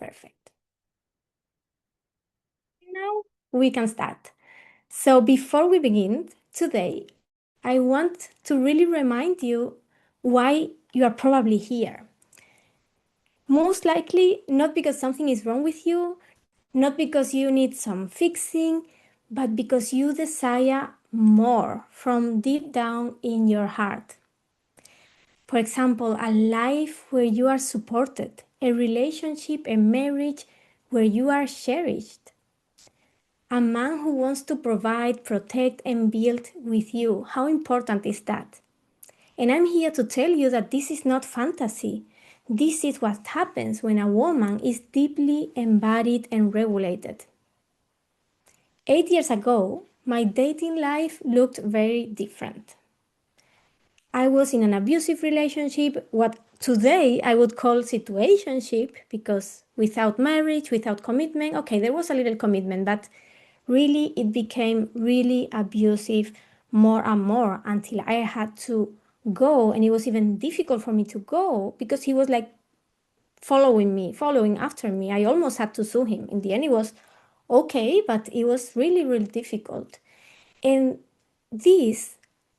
Perfect. Now we can start. So before we begin today, I want to really remind you why you are probably here. Most likely, not because something is wrong with you, not because you need some fixing, but because you desire more from deep down in your heart. For example, a life where you are supported, a relationship, a marriage where you are cherished. A man who wants to provide, protect, and build with you. How important is that? And I'm here to tell you that this is not fantasy. This is what happens when a woman is deeply embodied and regulated. 8 years ago, my dating life looked very different. I was in an abusive relationship, what today I would call situationship, because without marriage, without commitment, okay, there was a little commitment, but really it became really abusive more and more until I had to go, and it was even difficult for me to go because he was like following after me. I almost had to sue him. In the end, it was okay, but it was really, really difficult. And this,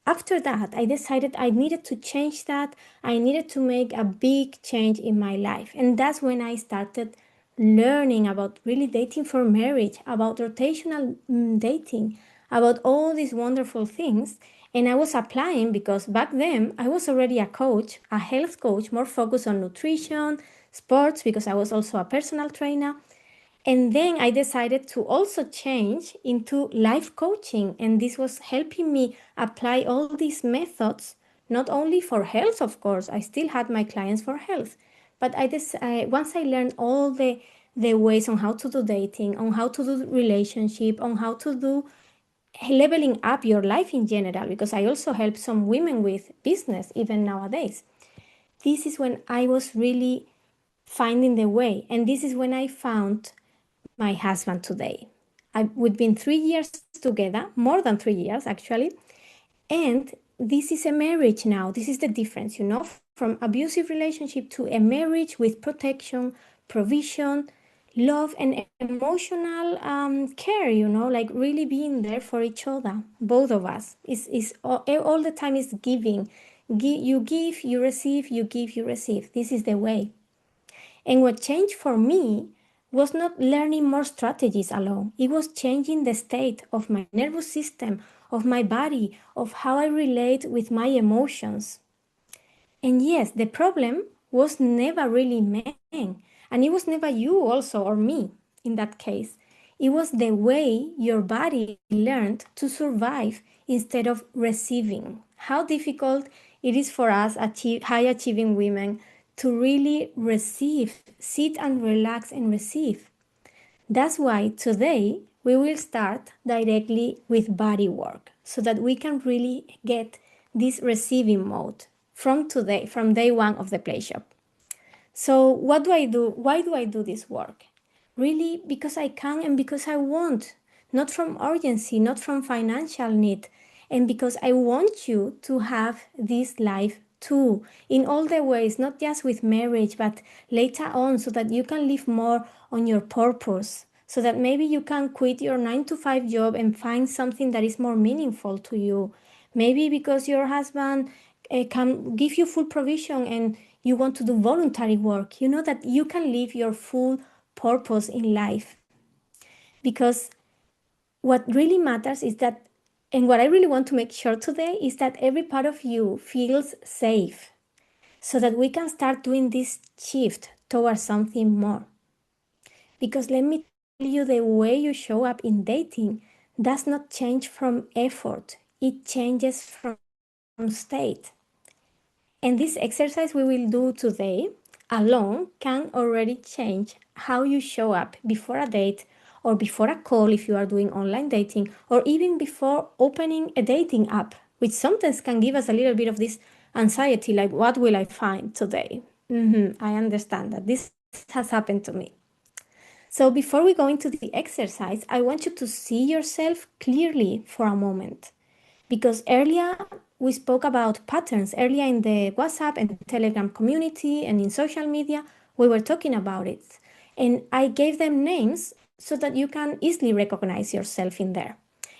after that, I decided I needed to change that. I needed to make a big change in my life. And that's when I started learning about really dating for marriage, about rotational dating, about all these wonderful things. And I was applying because back then I was already a coach, a health coach, more focused on nutrition, sports, because I was also a personal trainer. And then I decided to also change into life coaching. And this was helping me apply all these methods, not only for health, of course, I still had my clients for health. But once I learned all the ways on how to do dating, on how to do relationship, on how to do leveling up your life in general, because I also help some women with business even nowadays. This is when I was really finding the way. And this is when I found my husband today. We've been 3 years together, more than 3 years actually. And this is a marriage now. This is the difference, from abusive relationship to a marriage with protection, provision, love, and emotional care, like really being there for each other, both of us. Is all the time is giving. You give, you receive, you give, you receive. This is the way. And what changed for me was not learning more strategies alone. It was changing the state of my nervous system, of my body, of how I relate with my emotions. And yes, the problem was never really men. And it was never you also or me in that case. It was the way your body learned to survive instead of receiving. How difficult it is for us high achieving women to really receive, sit and relax and receive. That's why today we will start directly with body work so that we can really get this receiving mode from today, from day one of the play shop. So what do I do? Why do I do this work? Really because I can and because I want, not from urgency, not from financial need, and because I want you to have this life too, in all the ways, not just with marriage, but later on, so that you can live more on your purpose, so that maybe you can quit your 9-to-5 job and find something that is more meaningful to you. Maybe because your husband can give you full provision and you want to do voluntary work, that you can live your full purpose in life. Because what really matters is that, and what I really want to make sure today is that every part of you feels safe so that we can start doing this shift towards something more. Because let me tell you, the way you show up in dating does not change from effort. It changes from state. And this exercise we will do today alone can already change how you show up before a date or before a call if you are doing online dating, or even before opening a dating app, which sometimes can give us a little bit of this anxiety, like, what will I find today? I understand that. This has happened to me. So before we go into the exercise, I want you to see yourself clearly for a moment. Because earlier we spoke about patterns. Earlier in the WhatsApp and Telegram community and in social media, we were talking about it. And I gave them names so that you can easily recognize yourself in there.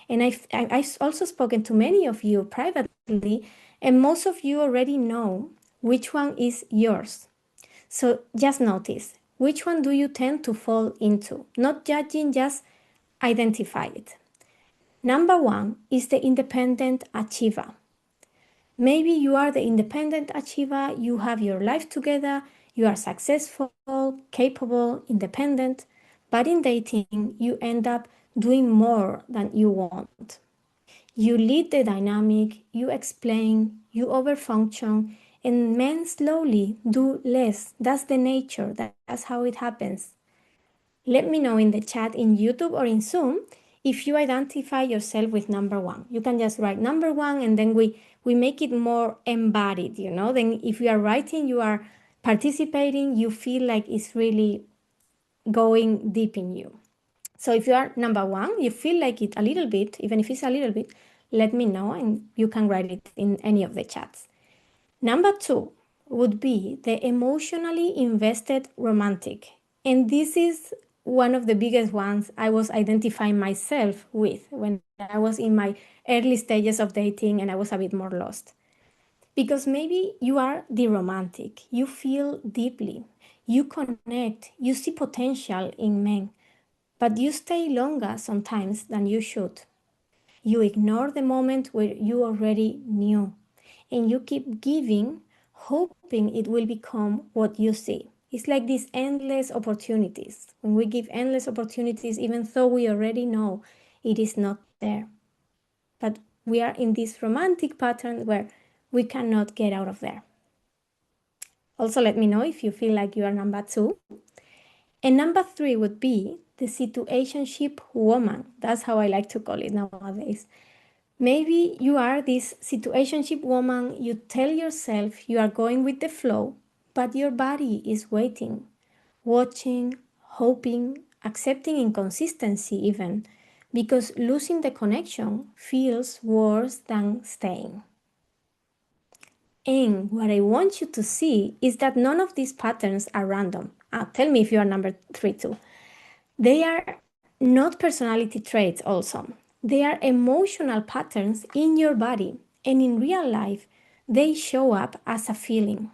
And I've also spoken to many of you privately, and most of you already know which one is yours. So just notice, which one do you tend to fall into? Not judging, just identify it. Number one is the independent achiever. Maybe you are the independent achiever, you have your life together, you are successful, capable, independent, but in dating, you end up doing more than you want. You lead the dynamic, you explain, you overfunction, and men slowly do less. That's the nature, that's how it happens. Let me know in the chat in YouTube or in Zoom if you identify yourself with number one. You can just write number one and then we make it more embodied, you know? Then if you are writing, you are participating, you feel like it's really going deep in you. So if you are number one, you feel like it a little bit, even if it's a little bit, let me know and you can write it in any of the chats. Number two would be the emotionally invested romantic. And this is one of the biggest ones I was identifying myself with when I was in my early stages of dating and I was a bit more lost. Because maybe you are the romantic, you feel deeply, you connect, you see potential in men, but you stay longer sometimes than you should. You ignore the moment where you already knew, and you keep giving, hoping it will become what you see. It's like these endless opportunities. When we give endless opportunities, even though we already know it is not there. But we are in this romantic pattern where we cannot get out of there. Also, let me know if you feel like you are number two. And number three would be the situationship woman. That's how I like to call it nowadays. Maybe you are this situationship woman, you tell yourself you are going with the flow, but your body is waiting, watching, hoping, accepting inconsistency even, because losing the connection feels worse than staying. And what I want you to see is that none of these patterns are random. Tell me if you are number three too. They are not personality traits also. They are emotional patterns in your body, and in real life, they show up as a feeling.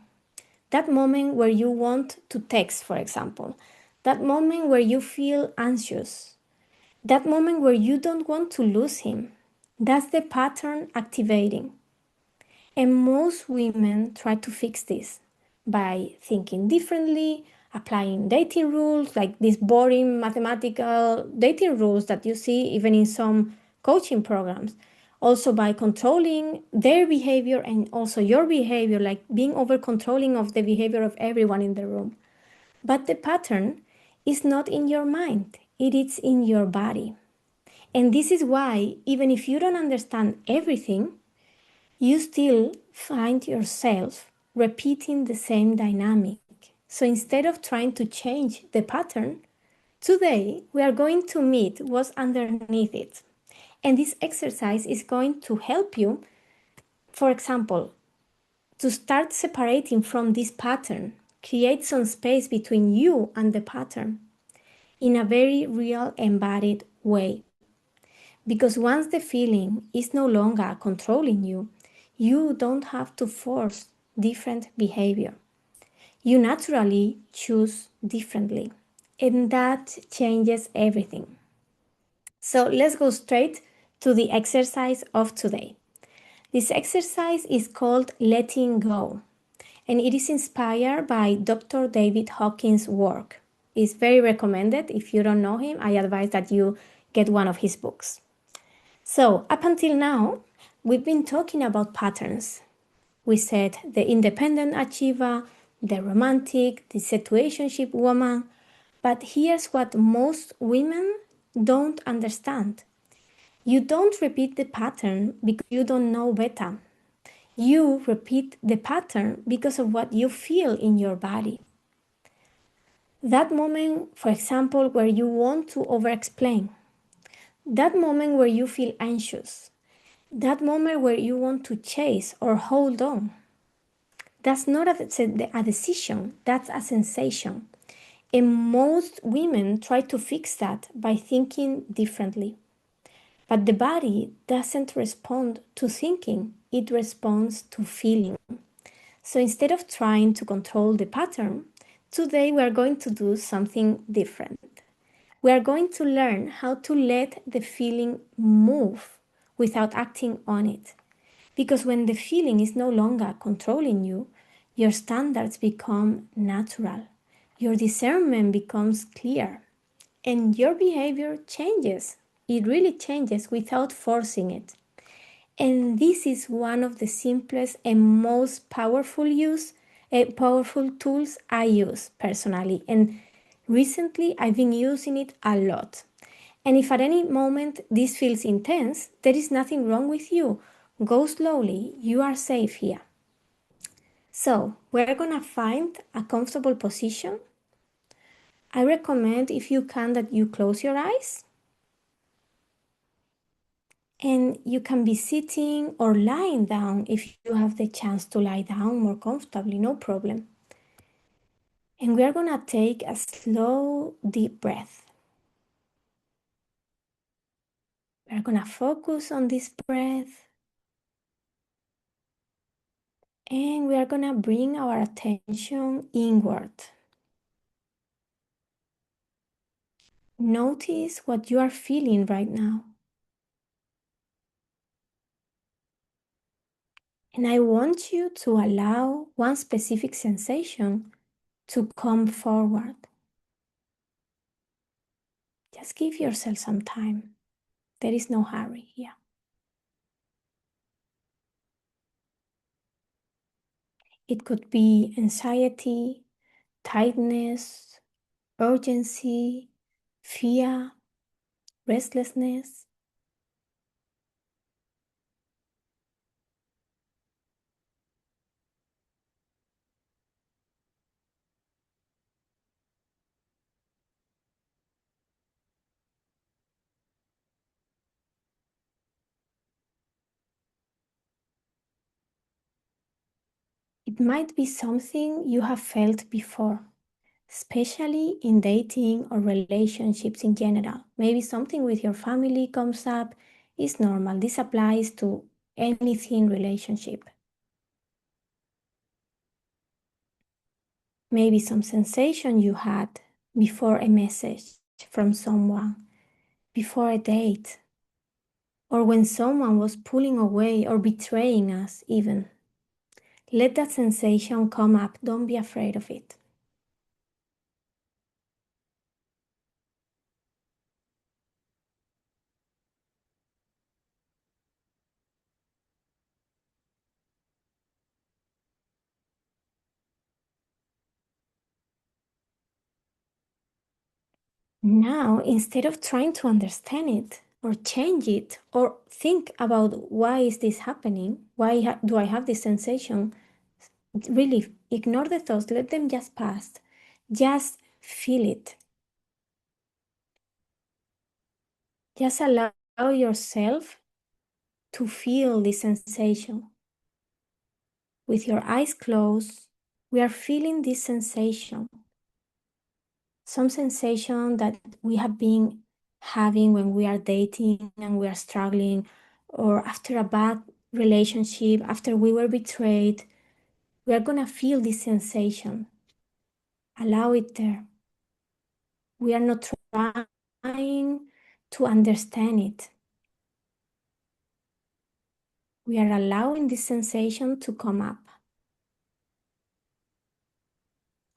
That moment where you want to text, for example, that moment where you feel anxious, that moment where you don't want to lose him, that's the pattern activating. And most women try to fix this by thinking differently, applying dating rules, like these boring mathematical dating rules that you see even in some coaching programs. Also by controlling their behavior and also your behavior, like being over controlling of the behavior of everyone in the room. But the pattern is not in your mind, it is in your body. And this is why, even if you don't understand everything, you still find yourself repeating the same dynamic. So instead of trying to change the pattern, today we are going to meet what's underneath it. And this exercise is going to help you, for example, to start separating from this pattern, create some space between you and the pattern in a very real, embodied way. Because once the feeling is no longer controlling you, you don't have to force different behavior. You naturally choose differently, and that changes everything. So let's go straight to the exercise of today. This exercise is called letting go, and it is inspired by Dr. David Hawkins' work. It's very recommended. If you don't know him, I advise that you get one of his books. So, up until now, we've been talking about patterns. We said the independent achiever, the romantic, the situationship woman. But here's what most women don't understand. You don't repeat the pattern because you don't know better. You repeat the pattern because of what you feel in your body. That moment, for example, where you want to over-explain. That moment where you feel anxious. That moment where you want to chase or hold on. That's not a decision, that's a sensation. And most women try to fix that by thinking differently. But the body doesn't respond to thinking, it responds to feeling. So instead of trying to control the pattern, today we are going to do something different. We are going to learn how to let the feeling move without acting on it. Because when the feeling is no longer controlling you, your standards become natural, your discernment becomes clear, and your behavior changes. It really changes without forcing it. And this is one of the simplest and most powerful tools I use personally. And recently I've been using it a lot. And if at any moment this feels intense, there is nothing wrong with you. Go slowly, you are safe here. So we're gonna find a comfortable position. I recommend, if you can, that you close your eyes. And you can be sitting or lying down if you have the chance to lie down more comfortably, no problem. And we are gonna take a slow, deep breath. We're gonna focus on this breath. And we are gonna bring our attention inward. Notice what you are feeling right now. And I want you to allow one specific sensation to come forward. Just give yourself some time. There is no hurry here. It could be anxiety, tightness, urgency, fear, restlessness. It might be something you have felt before, especially in dating or relationships in general. Maybe something with your family comes up. It's normal. This applies to anything relationship. Maybe some sensation you had before a message from someone, before a date, or when someone was pulling away or betraying us even. Let that sensation come up. Don't be afraid of it. Now, instead of trying to understand it or change it or think about why is this happening, why do I have this sensation, really ignore the thoughts, let them just pass. Just feel it. Just allow yourself to feel this sensation. With your eyes closed, we are feeling this sensation. Some sensation that we have been having when we are dating and we are struggling, or after a bad relationship, after we were betrayed, we are gonna feel this sensation. Allow it there. We are not trying to understand it. We are allowing this sensation to come up.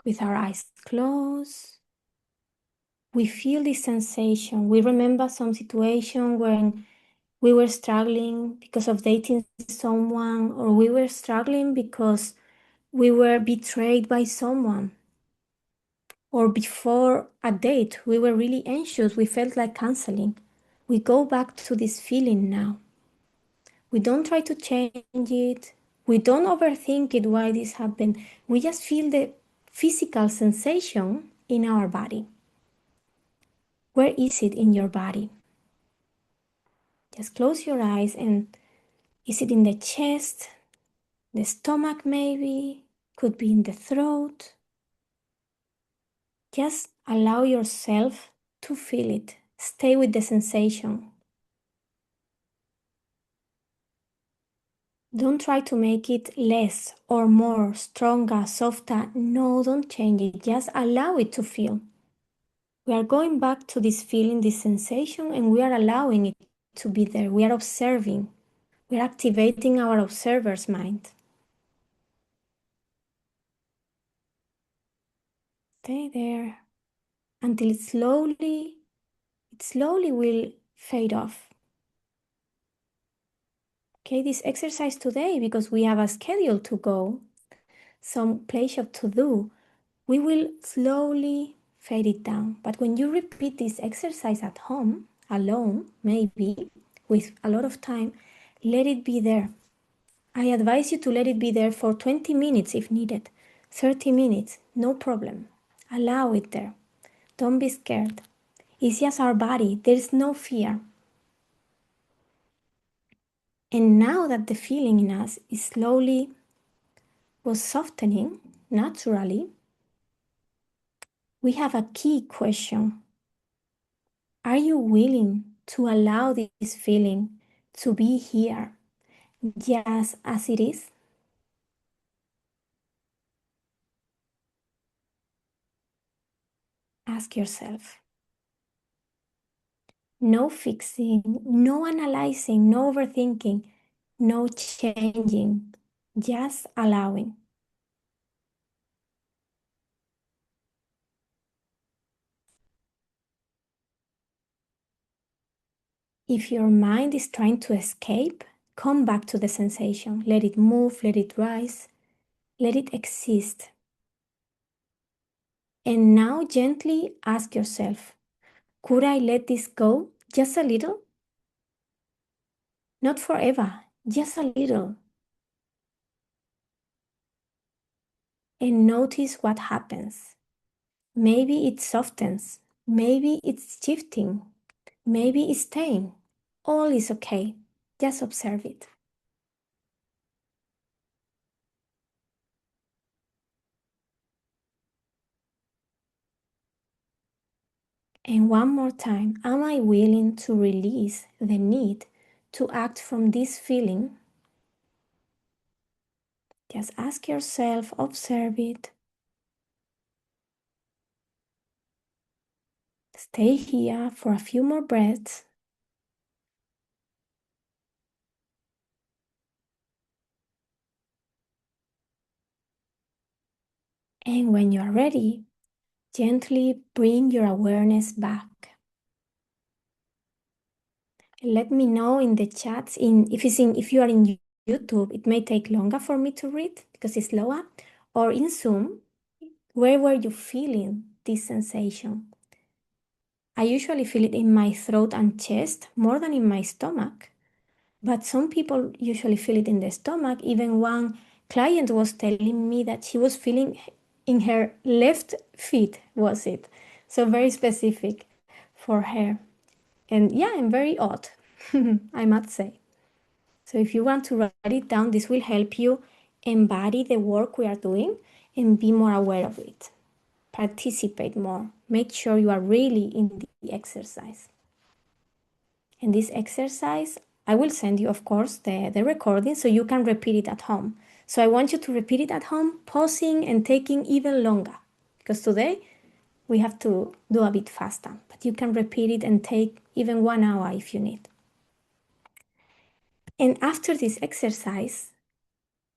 With our eyes closed, we feel this sensation. We remember some situation when we were struggling because of dating someone, or we were struggling because we were betrayed by someone, or before a date, we were really anxious. We felt like canceling. We go back to this feeling now. We don't try to change it. We don't overthink it, why this happened. We just feel the physical sensation in our body. Where is it in your body? Just close your eyes, and is it in the chest, the stomach maybe? Could be in the throat. Just allow yourself to feel it. Stay with the sensation. Don't try to make it less or more, stronger, softer. No, don't change it. Just allow it to feel. We are going back to this feeling, this sensation, and we are allowing it to be there. We are observing. We are activating our observer's mind. Stay there until it slowly will fade off. Okay, this exercise today, because we have a schedule to go, some play shop to do, we will slowly fade it down. But when you repeat this exercise at home, alone, maybe, with a lot of time, let it be there. I advise you to let it be there for 20 minutes if needed, 30 minutes, no problem. Allow it there. Don't be scared. It's just our body. There's no fear. And now that the feeling in us is slowly was softening naturally, we have a key question. Are you willing to allow this feeling to be here just as it is? Ask yourself. No fixing, no analyzing, no overthinking, no changing, just allowing. If your mind is trying to escape, come back to the sensation. Let it move, let it rise, let it exist. And now gently ask yourself, could I let this go just a little? Not forever, just a little. And notice what happens. Maybe it softens, maybe it's shifting, maybe it's staying. All is okay. Just observe it. And one more time, am I willing to release the need to act from this feeling? Just ask yourself, observe it. Stay here for a few more breaths. And when you are ready, gently bring your awareness back. Let me know in the chats if you are in YouTube, it may take longer for me to read because it's slower, or in Zoom, where were you feeling this sensation? I usually feel it in my throat and chest more than in my stomach, but some people usually feel it in the stomach. Even one client was telling me that she was feeling in her left feet, was it? So very specific for her. And yeah, and very odd, I must say. So if you want to write it down, this will help you embody the work we are doing and be more aware of it. Participate more. Make sure you are really in the exercise. And this exercise, I will send you, of course, the recording so you can repeat it at home. So I want you to repeat it at home, pausing and taking even longer. Because today we have to do a bit faster. But you can repeat it and take even 1 hour if you need. And after this exercise,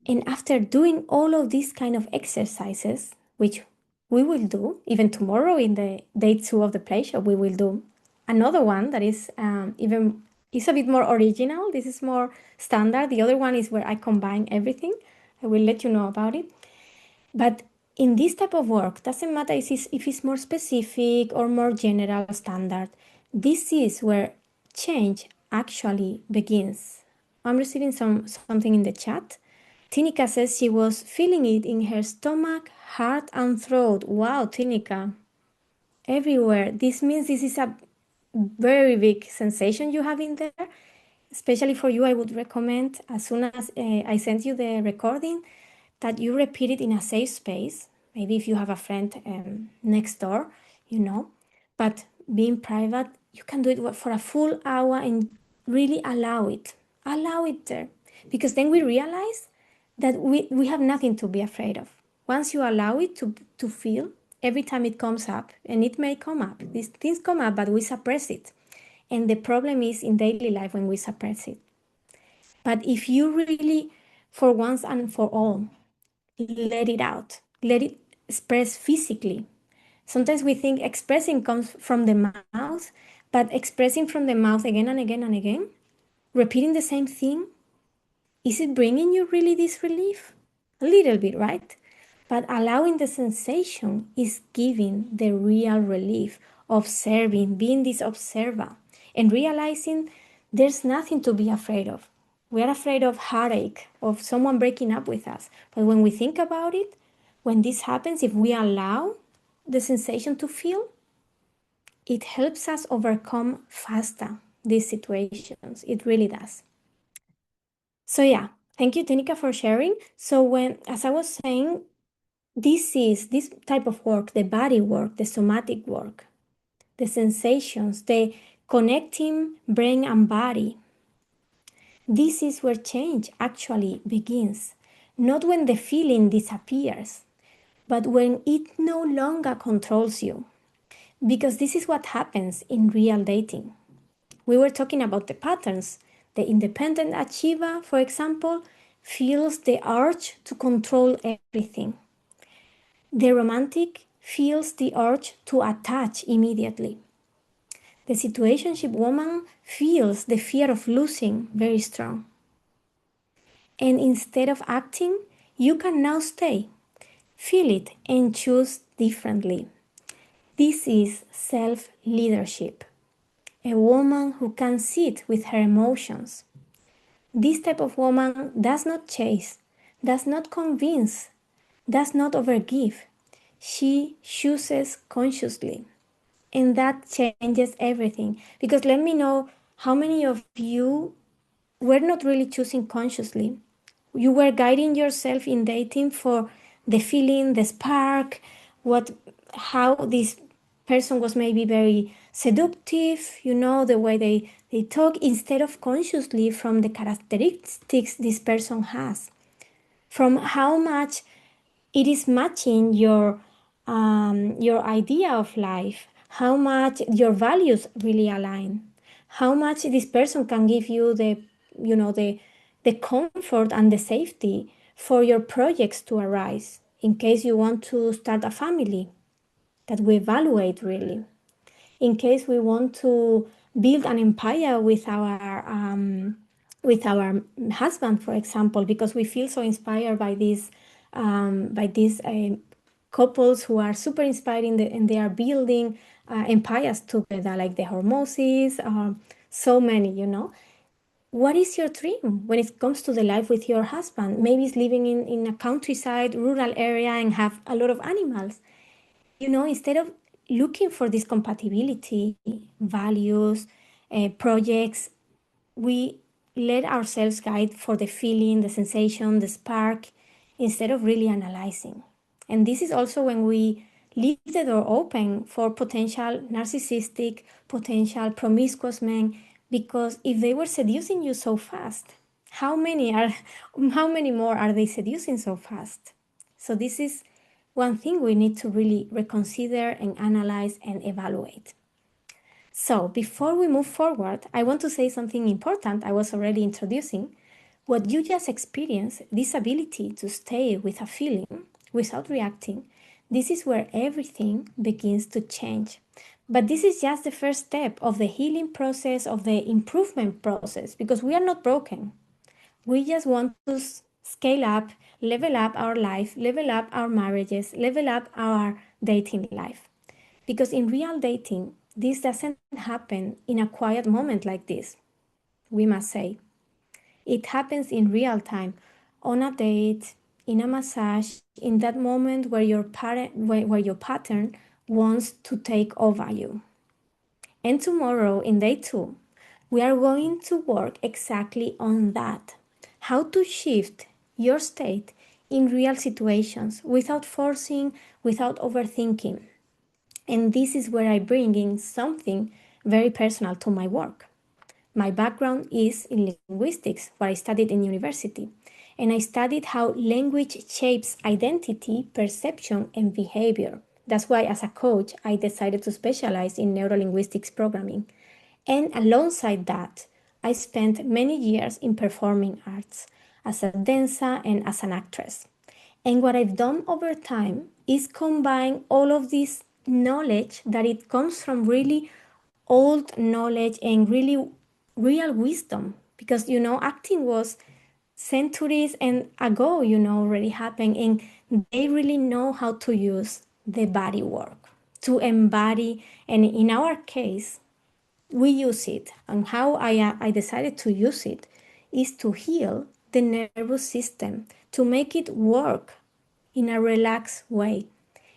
and after doing all of these kind of exercises, which we will do even tomorrow in the day 2 of the play shop, we will do another one that is even is a bit more original. This is more standard. The other one is where I combine everything. I will let you know about it. But in this type of work, doesn't matter if it's more specific or more general standard. This is where change actually begins. I'm receiving something in the chat. Tinika says she was feeling it in her stomach, heart, and throat. Wow, Tinika. Everywhere. This means this is a very big sensation you have in there. Especially for you, I would recommend as soon as I send you the recording that you repeat it in a safe space. Maybe if you have a friend next door, but being private, you can do it for a full hour and really allow it there, because then we realize that we have nothing to be afraid of. Once you allow it to feel, every time it comes up, and it may come up, these things come up, but we suppress it. And the problem is in daily life when we suppress it. But if you really, for once and for all, let it out, let it express physically. Sometimes we think expressing comes from the mouth, but expressing from the mouth again and again and again, repeating the same thing, is it bringing you really this relief? A little bit, right? But allowing the sensation is giving the real relief, observing, being this observer, and realizing there's nothing to be afraid of. We are afraid of heartache, of someone breaking up with us. But when we think about it, when this happens, if we allow the sensation to feel, it helps us overcome faster these situations. It really does. So yeah, thank you, Tenika, for sharing. So as I was saying, this type of work, the body work, the somatic work, the sensations, the connecting brain and body. This is where change actually begins. Not when the feeling disappears, but when it no longer controls you. Because this is what happens in real dating. We were talking about the patterns. The independent achiever, for example, feels the urge to control everything. The romantic feels the urge to attach immediately. The situationship woman feels the fear of losing very strong. And instead of acting, you can now stay, feel it, and choose differently. This is self-leadership. A woman who can sit with her emotions. This type of woman does not chase, does not convince, does not overgive. She chooses consciously. And that changes everything. Because let me know how many of you were not really choosing consciously. You were guiding yourself in dating for the feeling, the spark, how this person was maybe very seductive, the way they talk, instead of consciously from the characteristics this person has, from how much it is matching your idea of life, how much your values really align, how much this person can give you the comfort and the safety for your projects to arise in case you want to start a family, that we evaluate really, in case we want to build an empire with our husband, for example, because we feel so inspired by these couples who are super inspiring and they are building empires together, like the Hormozis, so many. What is your dream when it comes to the life with your husband? Maybe it's living in a countryside, rural area and have a lot of animals. Instead of looking for this compatibility, values, projects, we let ourselves guide for the feeling, the sensation, the spark, instead of really analyzing. And this is also when we leave the door open for potential narcissistic, potential promiscuous men, because if they were seducing you so fast, how many more are they seducing so fast? So this is one thing we need to really reconsider and analyze and evaluate. So before we move forward, I want to say something important I was already introducing. What you just experienced, this ability to stay with a feeling without reacting, this is where everything begins to change. But this is just the first step of the healing process, of the improvement process, because we are not broken. We just want to scale up, level up our life, level up our marriages, level up our dating life. Because in real dating, this doesn't happen in a quiet moment like this, we must say. It happens in real time, on a date, in a massage, in that moment where your pattern wants to take over you. And tomorrow, in day 2, we are going to work exactly on that. How to shift your state in real situations without forcing, without overthinking. And this is where I bring in something very personal to my work. My background is in linguistics, what I studied in university. And I studied how language shapes identity, perception, and behavior. That's why, as a coach, I decided to specialize in neurolinguistics programming. And alongside that, I spent many years in performing arts as a dancer and as an actress. And what I've done over time is combine all of this knowledge that it comes from really old knowledge and really real wisdom. Because, acting was centuries and ago, already happened. And they really know how to use the body work to embody. And in our case, we use it. And how I decided to use it is to heal the nervous system, to make it work in a relaxed way,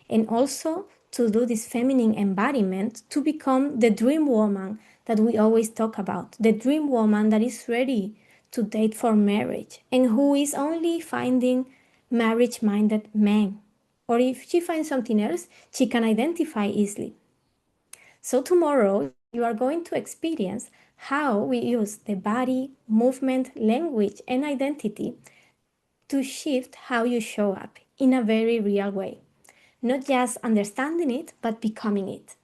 and also to do this feminine embodiment to become the dream woman that we always talk about, the dream woman that is ready to date for marriage and who is only finding marriage-minded men. Or if she finds something else, she can identify easily. So tomorrow you are going to experience how we use the body, movement, language, and identity to shift how you show up in a very real way. Not just understanding it, but becoming it.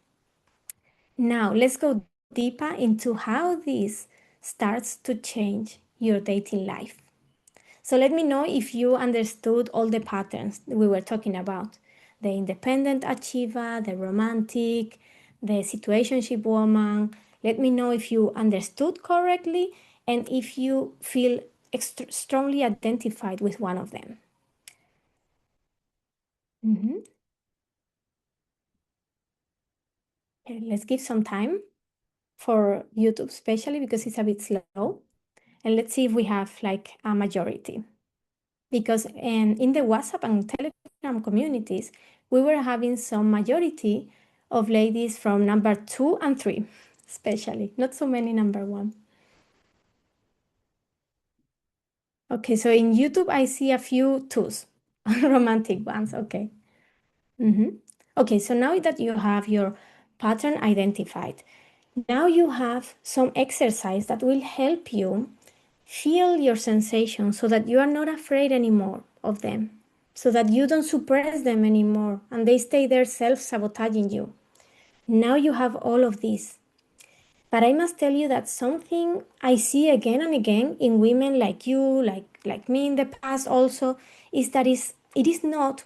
Now, let's go deeper into how this starts to change your dating life. So let me know if you understood all the patterns we were talking about. The independent achiever, the romantic, the situationship woman. Let me know if you understood correctly and if you feel strongly identified with one of them. Mm-hmm. Okay, let's give some time for YouTube, especially because it's a bit slow. And let's see if we have like a majority. Because in the WhatsApp and Telegram communities, we were having some majority of ladies from number 2 and 3, especially. Not so many number 1. Okay, so in YouTube, I see a few 2s, romantic ones. Okay. Mm-hmm. Okay, so now that you have your pattern identified, now you have some exercise that will help you feel your sensations so that you are not afraid anymore of them, so that you don't suppress them anymore and they stay there self-sabotaging you. Now you have all of this. But I must tell you that something I see again and again in women like you, like me in the past also, is that it is not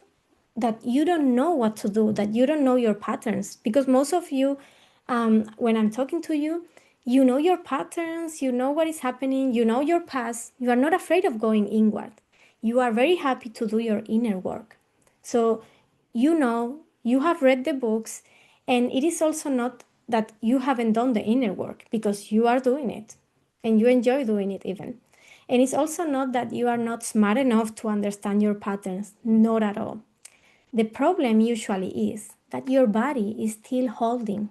that you don't know what to do, that you don't know your patterns. Because most of you, when I'm talking to you, you know your patterns, you know what is happening, you know your past. You are not afraid of going inward. You are very happy to do your inner work. So you have read the books, and it is also not that you haven't done the inner work because you are doing it and you enjoy doing it even. And it's also not that you are not smart enough to understand your patterns, not at all. The problem usually is that your body is still holding,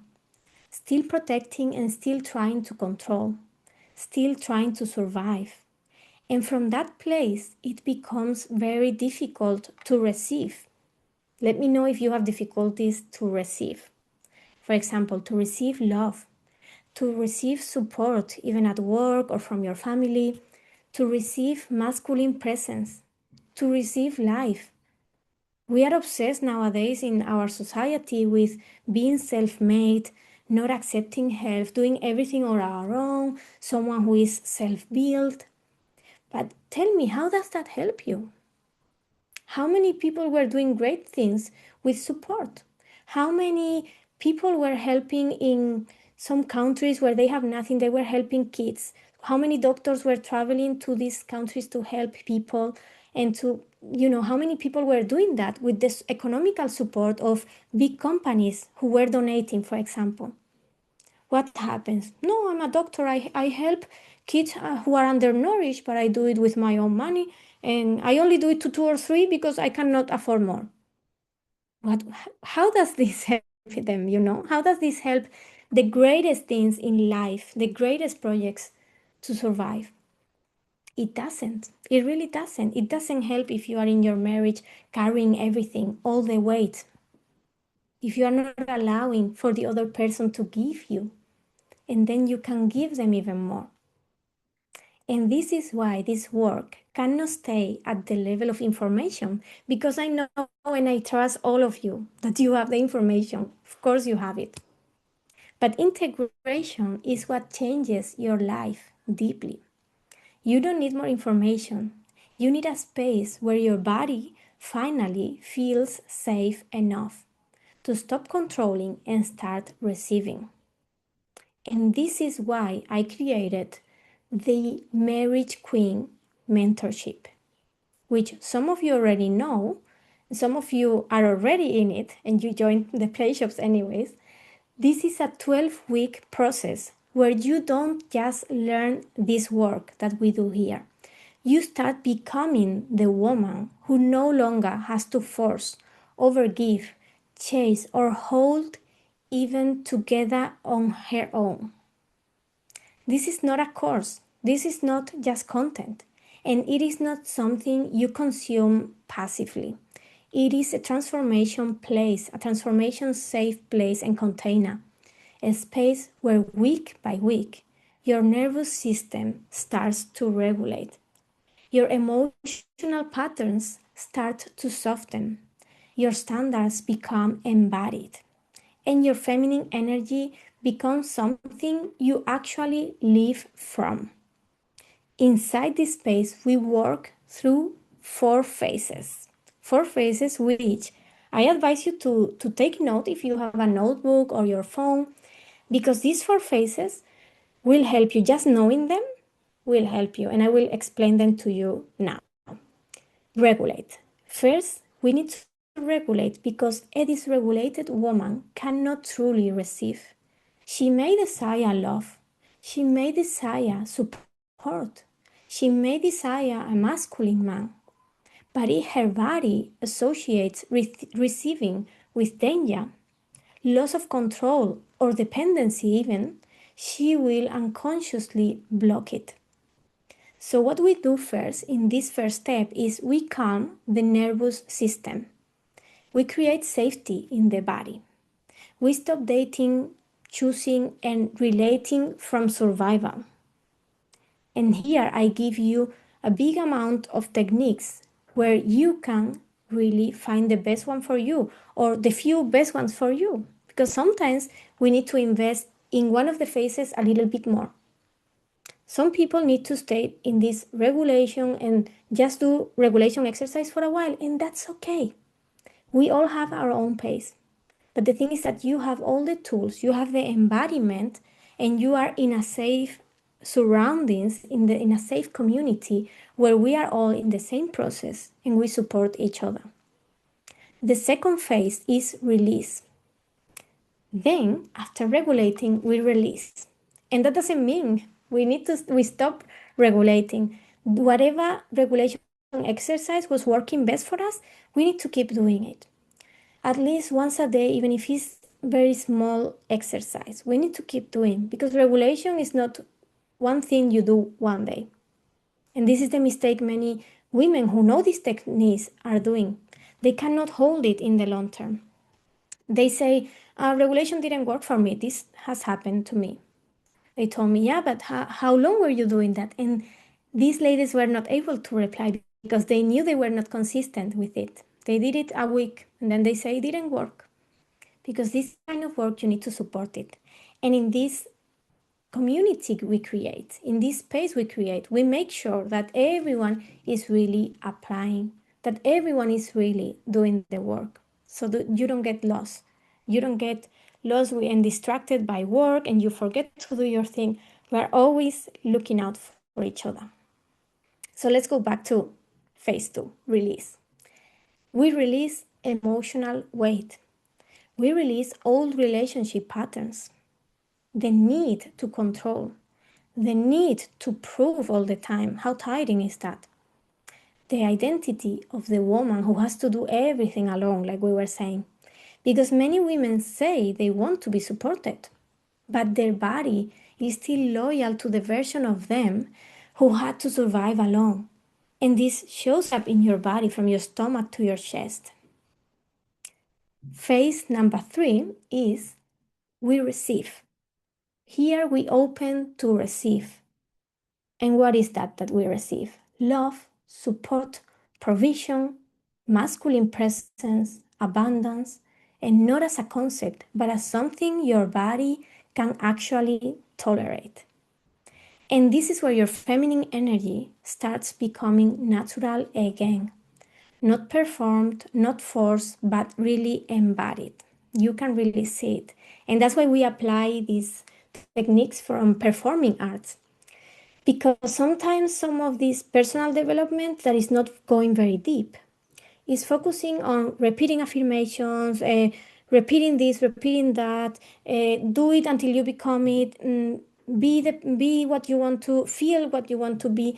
still protecting, and still trying to control, still trying to survive. And from that place, it becomes very difficult to receive. Let me know if you have difficulties to receive. For example, to receive love, to receive support, even at work or from your family, to receive masculine presence, to receive life. We are obsessed nowadays in our society with being self-made, not accepting help, doing everything on our own, someone who is self-built. But tell me, how does that help you? How many people were doing great things with support? How many people were helping in some countries where they have nothing? They were helping kids. How many doctors were traveling to these countries to help people? And how many people were doing that with this economical support of big companies who were donating, for example? What happens? No, I'm a doctor. I help kids who are undernourished, but I do it with my own money. And I only do it to 2 or 3 because I cannot afford more. How does this help them, How does this help the greatest things in life, the greatest projects to survive? It doesn't. It really doesn't. It doesn't help if you are in your marriage carrying everything, all the weight. If you are not allowing for the other person to give you, and then you can give them even more. And this is why this work cannot stay at the level of information, because I know and I trust all of you that you have the information. Of course you have it. But integration is what changes your life deeply. You don't need more information. You need a space where your body finally feels safe enough to stop controlling and start receiving. And this is why I created the Marriage Queen Mentorship, which some of you already know, some of you are already in it, and you joined the play shops anyways. This is a 12-week process where you don't just learn this work that we do here. You start becoming the woman who no longer has to force, overgive, chase, or hold even together on her own. This is not a course. This is not just content. And it is not something you consume passively. It is a transformation place, a transformation safe place and container, a space where week by week, your nervous system starts to regulate. Your emotional patterns start to soften. Your standards become embodied. And your feminine energy becomes something you actually live from. Inside this space, we work through 4 phases. 4 phases which I advise you to take note if you have a notebook or your phone, because these 4 phases will help you. Just knowing them will help you, and I will explain them to you now. Regulate. First, we need to regulate because a dysregulated woman cannot truly receive. She may desire love. She may desire support. She may desire a masculine man. But if her body associates receiving with danger, loss of control, or dependency even, she will unconsciously block it. So what we do first in this first step is we calm the nervous system. We create safety in the body. We stop dating, choosing, and relating from survival. And here I give you a big amount of techniques where you can really find the best one for you or the few best ones for you. Because sometimes we need to invest in one of the phases a little bit more. Some people need to stay in this regulation and just do regulation exercise for a while, and that's okay. We all have our own pace. But the thing is that you have all the tools, you have the embodiment, and you are in a safe surroundings, in a safe community where we are all in the same process and we support each other. The second phase is release. Then, after regulating, we release. And that doesn't mean we stop regulating. Whatever regulation exercise was working best for us, we need to keep doing it. At least once a day, even if it's very small exercise, we need to keep doing, because regulation is not one thing you do one day. And this is the mistake many women who know these techniques are doing. They cannot hold it in the long term. They say, regulation didn't work for me. This has happened to me. They told me, yeah, but how long were you doing that? And these ladies were not able to reply because they knew they were not consistent with it. They did it a week and then they say it didn't work. Because this kind of work, you need to support it. And in this community we create, in this space we create, we make sure that everyone is really applying, that everyone is really doing the work, so that you don't get lost. You don't get lost and distracted by work and you forget to do your thing. We're always looking out for each other. So let's go back to phase 2, release. We release emotional weight. We release old relationship patterns, the need to control, the need to prove all the time. How tiring is that? The identity of the woman who has to do everything alone, like we were saying. Because many women say they want to be supported, but their body is still loyal to the version of them who had to survive alone. And this shows up in your body from your stomach to your chest. Phase number 3 is we receive. Here we open to receive. And what is that we receive? Love, support, provision, masculine presence, abundance, and not as a concept, but as something your body can actually tolerate. And this is where your feminine energy starts becoming natural again. Not performed, not forced, but really embodied. You can really see it. And that's why we apply these techniques from performing arts. Because sometimes some of this personal development that is not going very deep is focusing on repeating affirmations, repeating this, repeating that, do it until you become it, be what you want to, feel what you want to be.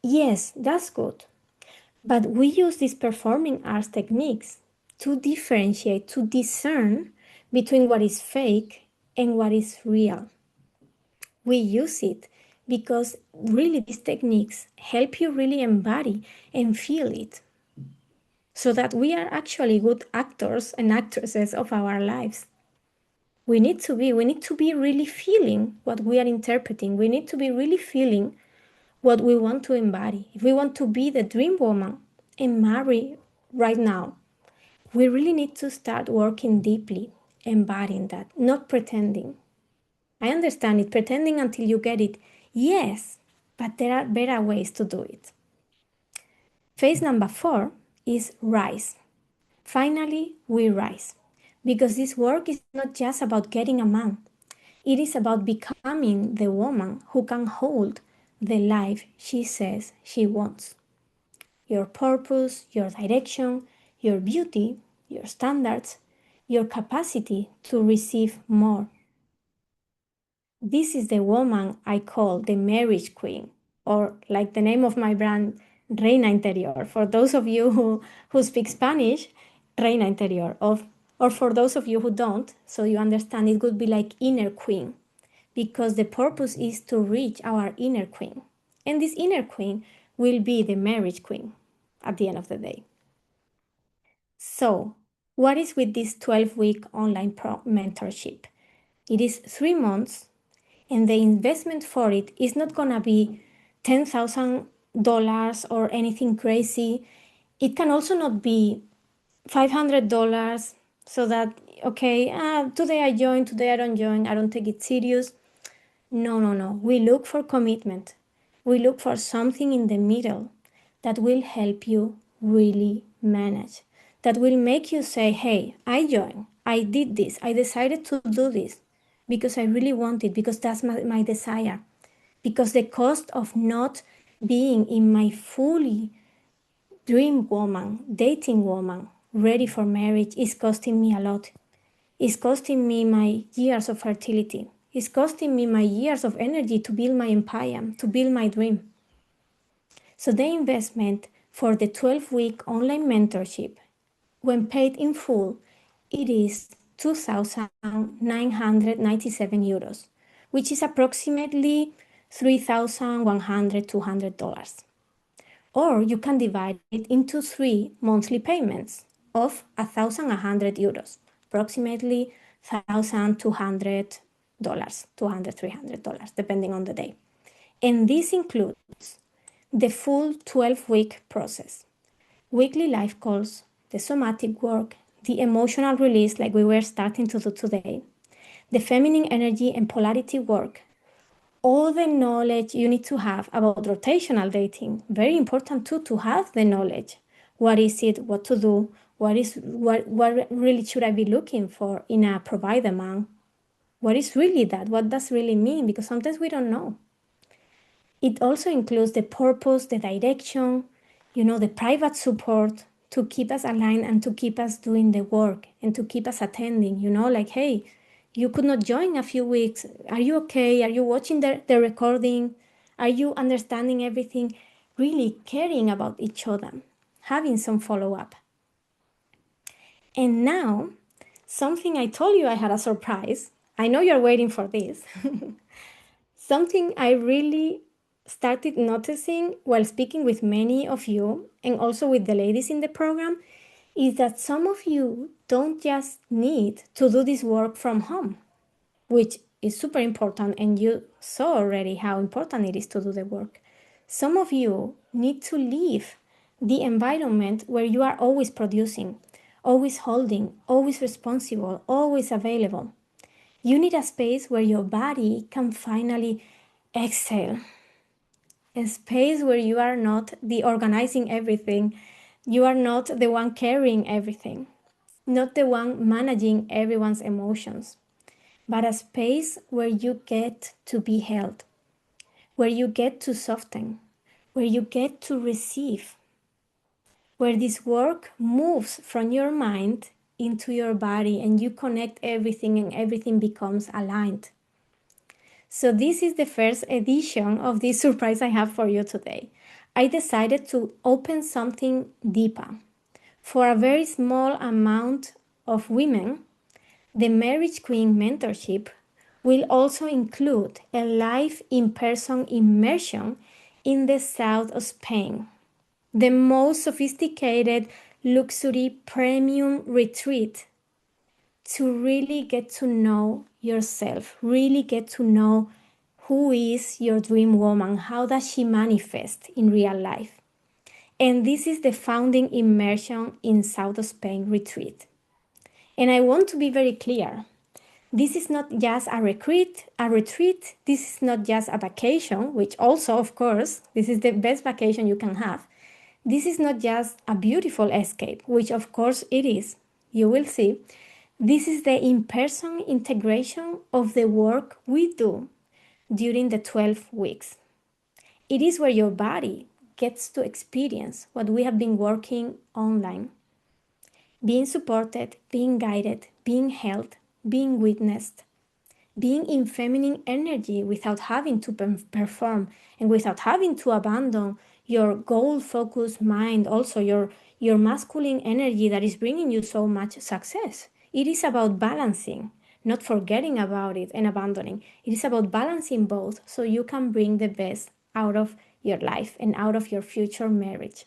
Yes, that's good. But we use these performing arts techniques to differentiate, to discern between what is fake and what is real. We use it because really these techniques help you really embody and feel it so that we are actually good actors and actresses of our lives. We need to be really feeling what we are interpreting. We need to be really feeling what we want to embody. If we want to be the dream woman and marry right now, we really need to start working deeply, embodying that, not pretending. I understand it, pretending until you get it. Yes, but there are better ways to do it. Phase number 4 is rise. Finally, we rise. Because this work is not just about getting a man. It is about becoming the woman who can hold the life she says she wants. Your purpose, your direction, your beauty, your standards, your capacity to receive more. This is the woman I call the marriage queen, or like the name of my brand, Reina Interior. For those of you who speak Spanish, Reina Interior. Or for those of you who don't, so you understand, it would be like inner queen, because the purpose is to reach our inner queen. And this inner queen will be the marriage queen at the end of the day. So, what is with this 12-week online mentorship? It is 3 months, and the investment for it is not going to be $10,000 or anything crazy. It can also not be $500 so that, okay, today I join, today I don't join, I don't take it serious. No. We look for commitment. We look for something in the middle that will help you really manage, that will make you say, hey, I joined, I did this, I decided to do this because I really want it, because that's my desire. Because the cost of not being in my fully dream woman, dating woman, ready for marriage is costing me a lot. It's costing me my years of fertility. It's costing me my years of energy to build my empire, to build my dream. So the investment for the 12-week online mentorship, when paid in full, it is 2,997 euros, which is approximately $3,100, $200. Or you can divide it into 3 monthly payments of 1,100 euros, approximately $1,200, $200, $300, depending on the day. And this includes the full 12-week process, weekly life calls, the somatic work, the emotional release like we were starting to do today, the feminine energy and polarity work, all the knowledge you need to have about rotational dating. Very important too to have the knowledge. What is it? What to do? What really should I be looking for in a provider man? What is really that? What does really mean? Because sometimes we don't know. It also includes the purpose, the direction, the private support to keep us aligned and to keep us doing the work and to keep us attending, like, hey, you could not join a few weeks. Are you okay? Are you watching the recording? Are you understanding everything? Really caring about each other, having some follow-up. And now, something I told you I had a surprise. I know you're waiting for this. Something I really started noticing while speaking with many of you and also with the ladies in the program is that some of you don't just need to do this work from home, which is super important, and you saw already how important it is to do the work. Some of you need to leave the environment where you are always producing, always holding, always responsible, always available. You need a space where your body can finally exhale, a space where you are not the organizing everything, you are not the one carrying everything, not the one managing everyone's emotions, but a space where you get to be held, where you get to soften, where you get to receive, where this work moves from your mind into your body and you connect everything and everything becomes aligned. So this is the first edition of this surprise I have for you today. I decided to open something deeper. For a very small amount of women, the Marriage Queen mentorship will also include a live in-person immersion in the south of Spain, the most sophisticated luxury premium retreat to really get to know yourself, really get to know who is your dream woman, how does she manifest in real life. And this is the founding immersion in South of Spain retreat. And I want to be very clear. This is not just a retreat. This is not just a vacation, which also, of course, this is the best vacation you can have. This is not just a beautiful escape, which of course it is. You will see. This is the in-person integration of the work we do during the 12 weeks. It is where your body gets to experience what we have been working online. Being supported, being guided, being held, being witnessed, being in feminine energy without having to perform and without having to abandon your goal-focused mind, also your masculine energy that is bringing you so much success. It is about balancing, not forgetting about it and abandoning. It is about balancing both so you can bring the best out of your life and out of your future marriage.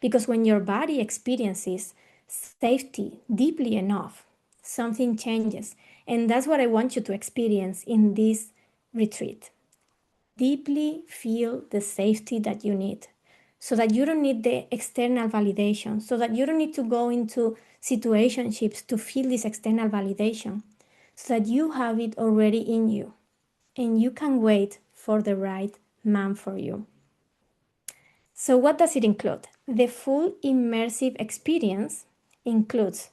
Because when your body experiences safety deeply enough, something changes. And that's what I want you to experience in this retreat. Deeply feel the safety that you need so that you don't need the external validation, so that you don't need to go into situationships to feel this external validation, so that you have it already in you and you can wait for the right man for you. So what does it include? The full immersive experience includes,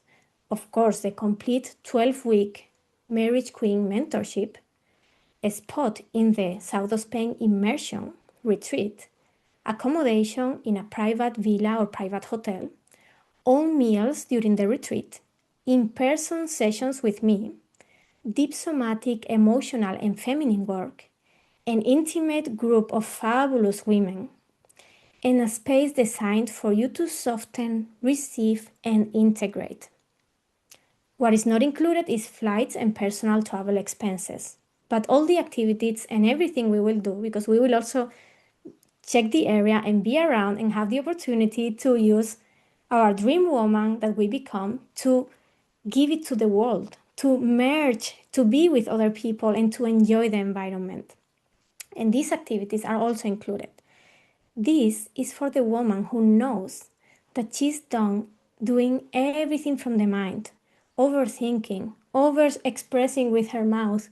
of course, the complete 12-week Marriage Queen mentorship, a spot in the South of Spain immersion retreat, accommodation in a private villa or private hotel, all meals during the retreat, in-person sessions with me, deep somatic, emotional, and feminine work, an intimate group of fabulous women, and a space designed for you to soften, receive, and integrate. What is not included is flights and personal travel expenses, but all the activities and everything we will do, because we will also check the area and be around and have the opportunity to use our dream woman that we become to give it to the world, to merge, to be with other people, and to enjoy the environment. And these activities are also included. This is for the woman who knows that she's done doing everything from the mind, overthinking, over-expressing with her mouth.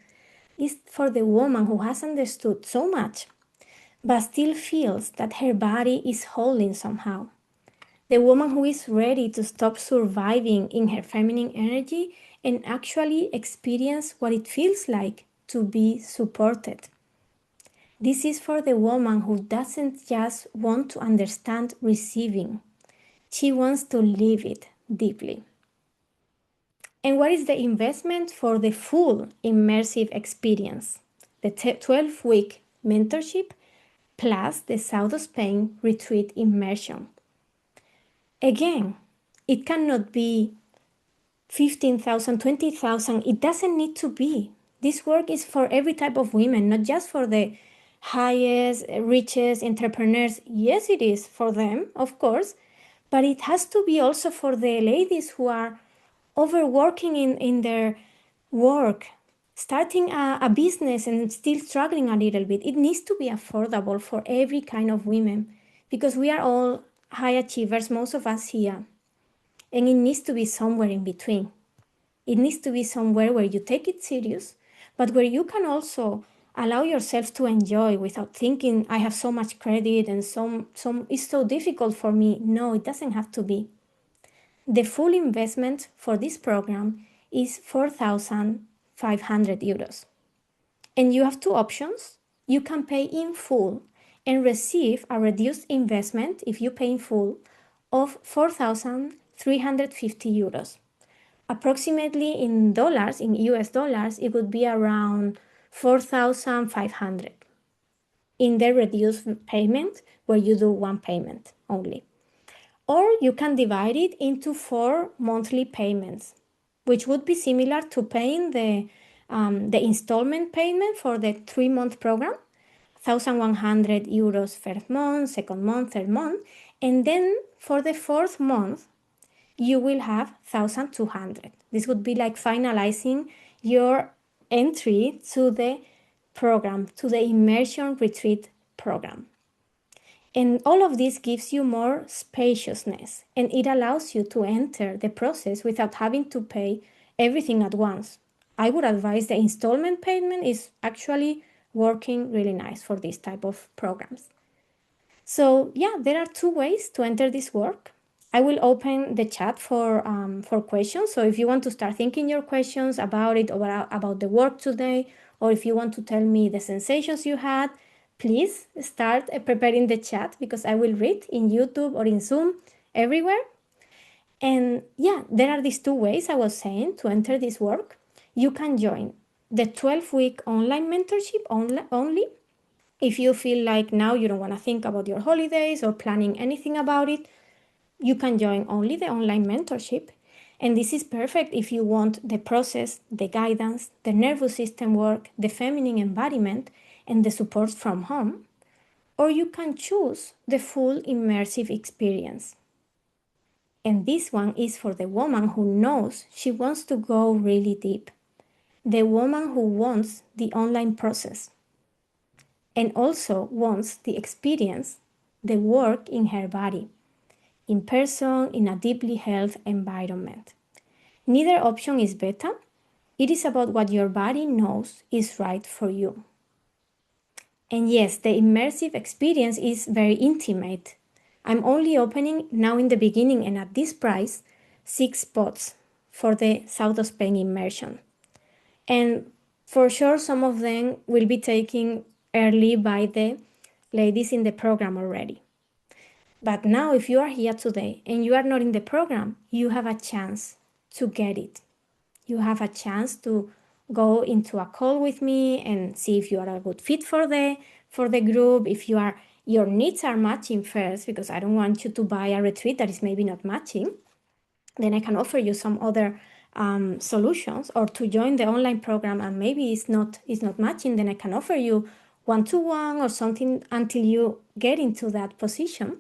It's for the woman who has understood so much, but still feels that her body is holding somehow. The woman who is ready to stop surviving in her feminine energy and actually experience what it feels like to be supported. This is for the woman who doesn't just want to understand receiving. She wants to live it deeply. And what is the investment for the full immersive experience? The 12-week mentorship plus the South of Spain retreat immersion. Again, it cannot be 15,000, 20,000. It doesn't need to be. This work is for every type of women, not just for the highest, richest entrepreneurs. Yes, it is for them, of course, but it has to be also for the ladies who are overworking in their work, starting a business and still struggling a little bit. It needs to be affordable for every kind of women because we are all high achievers, most of us here. And it needs to be somewhere in between. It needs to be somewhere where you take it serious, but where you can also allow yourself to enjoy without thinking, I have so much credit and it's so difficult for me. No, it doesn't have to be. The full investment for this program is 4,500 euros. And you have two options. You can pay in full and receive a reduced investment if you pay in full of 4,350 euros. Approximately in dollars, in US dollars, it would be around 4,500 in the reduced payment where you do one payment only. Or you can divide it into 4 monthly payments, which would be similar to paying the installment payment for the 3-month program, 1,100 euros first month, second month, third month, and then for the 4th month, you will have 1,200. This would be like finalizing your entry to the program, to the immersion retreat program. And all of this gives you more spaciousness and it allows you to enter the process without having to pay everything at once. I would advise the installment payment is actually working really nice for this type of programs. So yeah, there are 2 ways to enter this work. I will open the chat for questions. So if you want to start thinking your questions about it or about the work today, or if you want to tell me the sensations you had, please start preparing the chat because I will read in YouTube or in Zoom everywhere. And yeah, there are these 2 ways I was saying to enter this work. You can join the 12-week online mentorship only. If you feel like now you don't want to think about your holidays or planning anything about it, you can join only the online mentorship. And this is perfect if you want the process, the guidance, the nervous system work, the feminine embodiment, and the support from home. Or you can choose the full immersive experience. And this one is for the woman who knows she wants to go really deep. The woman who wants the online process and also wants the experience, the work in her body, in person, in a deeply held environment. Neither option is better. It is about what your body knows is right for you. And yes, the immersive experience is very intimate. I'm only opening now in the beginning and at this price 6 spots for the South of Spain immersion. And for sure, some of them will be taken early by the ladies in the program already. But now, if you are here today and you are not in the program, you have a chance to get it. You have a chance to go into a call with me and see if you are a good fit for the group, if your needs are matching first, because I don't want you to buy a retreat that is maybe not matching. Then I can offer you some other solutions, or to join the online program and maybe it's not matching, then I can offer you 1-to-1 or something until you get into that position.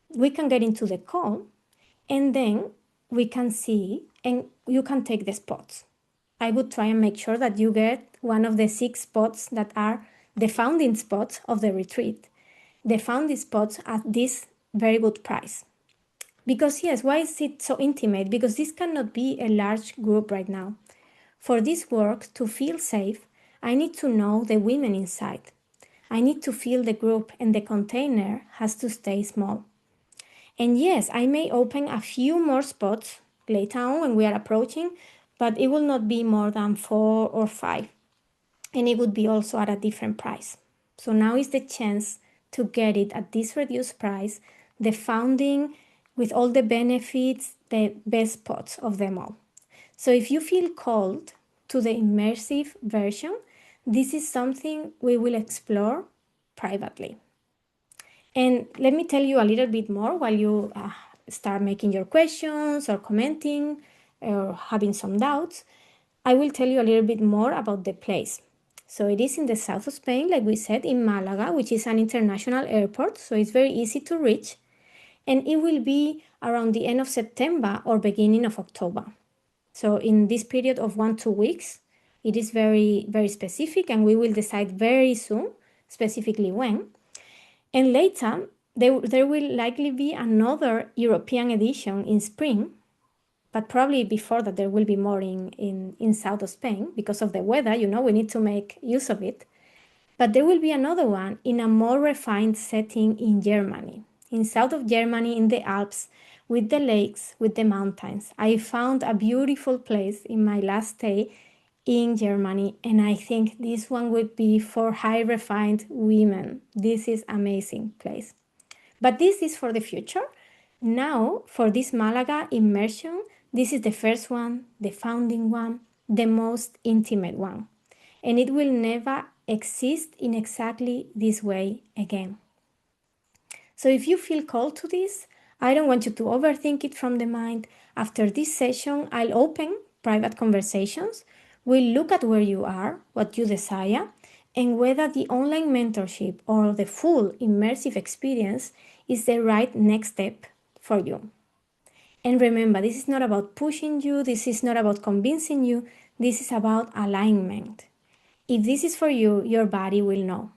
We can get into the call and then we can see and you can take the spots. I would try and make sure that you get one of the 6 spots that are the founding spots of the retreat. The founding spots at this very good price. Because yes, why is it so intimate? Because this cannot be a large group right now. For this work to feel safe, I need to know the women inside. I need to feel the group and the container has to stay small. And yes, I may open a few more spots later on when we are approaching, but it will not be more than 4 or 5. And it would be also at a different price. So now is the chance to get it at this reduced price, the founding with all the benefits, the best spots of them all. So if you feel called to the immersive version, this is something we will explore privately. And let me tell you a little bit more while you start making your questions or commenting or having some doubts. I will tell you a little bit more about the place. So it is in the south of Spain, like we said, in Malaga, which is an international airport, so it's very easy to reach. And it will be around the end of September or beginning of October. So in this period of 1-2 weeks, it is very, very specific, and we will decide very soon, specifically when. And later, there will likely be another European edition in spring, but probably before that there will be more in south of Spain because of the weather, we need to make use of it. But there will be another one in a more refined setting in Germany, in south of Germany, in the Alps, with the lakes, with the mountains. I found a beautiful place in my last stay in Germany, and I think this one would be for high refined women. This is amazing place. But this is for the future. Now, for this Malaga immersion, this is the first one, the founding one, the most intimate one. And it will never exist in exactly this way again. So if you feel called to this, I don't want you to overthink it from the mind. After this session, I'll open private conversations. We'll look at where you are, what you desire, and whether the online mentorship or the full immersive experience is the right next step for you. And remember, this is not about pushing you, this is not about convincing you, this is about alignment. If this is for you, your body will know.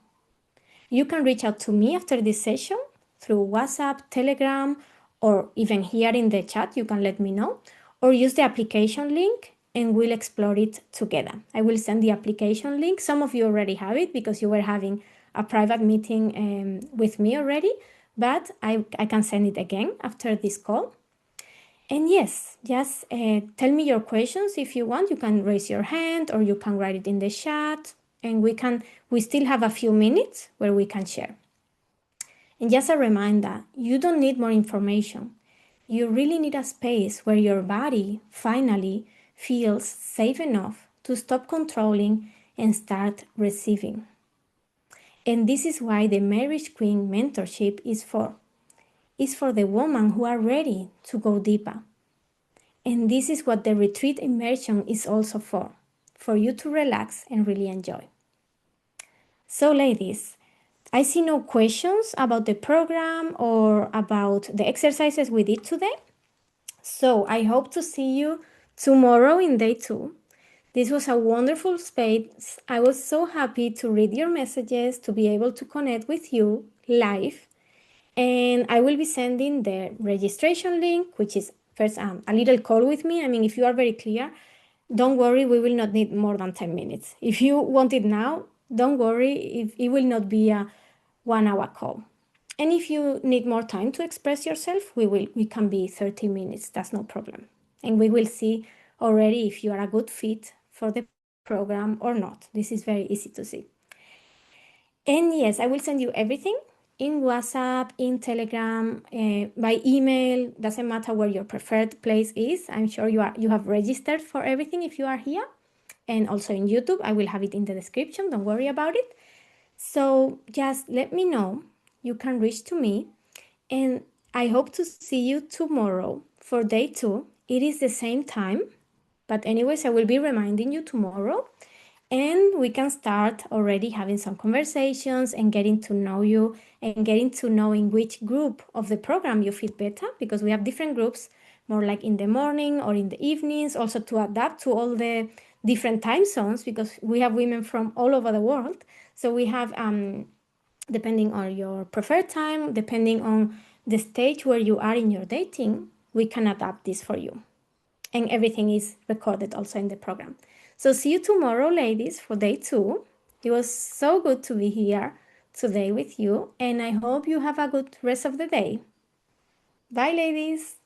You can reach out to me after this session through WhatsApp, Telegram, or even here in the chat, you can let me know, or use the application link and we'll explore it together. I will send the application link. Some of you already have it because you were having a private meeting with me already, but I can send it again after this call. And yes, just tell me your questions if you want. You can raise your hand or you can write it in the chat, and we still have a few minutes where we can share. And just a reminder, you don't need more information. You really need a space where your body finally feels safe enough to stop controlling and start receiving. And this is why the Marriage Queen mentorship is for the women who are ready to go deeper. And this is what the retreat immersion is also for you to relax and really enjoy. So ladies, I see no questions about the program or about the exercises we did today. So I hope to see you tomorrow in day 2. This was a wonderful space. I was so happy to read your messages, to be able to connect with you live. And I will be sending the registration link, which is first a little call with me. I mean, if you are very clear, don't worry, we will not need more than 10 minutes. If you want it now, don't worry, if it will not be a 1-hour call. And if you need more time to express yourself, we can be 30 minutes. That's no problem. And we will see already if you are a good fit for the program or not. This is very easy to see. And yes, I will send you everything in WhatsApp, in Telegram, by email. Doesn't matter where your preferred place is. I'm sure you have registered for everything if you are here. And also in YouTube, I will have it in the description. Don't worry about it. So just let me know. You can reach to me. And I hope to see you tomorrow for day 2. It is the same time. But anyways, I will be reminding you tomorrow. And we can start already having some conversations and getting to know you and getting to know in which group of the program you feel better, because we have different groups, more like in the morning or in the evenings, also to adapt to all the different time zones, because we have women from all over the world. So we have, depending on your preferred time, depending on the stage where you are in your dating, we can adapt this for you. And everything is recorded also in the program. So see you tomorrow, ladies, for day 2. It was so good to be here today with you, and I hope you have a good rest of the day. Bye, ladies.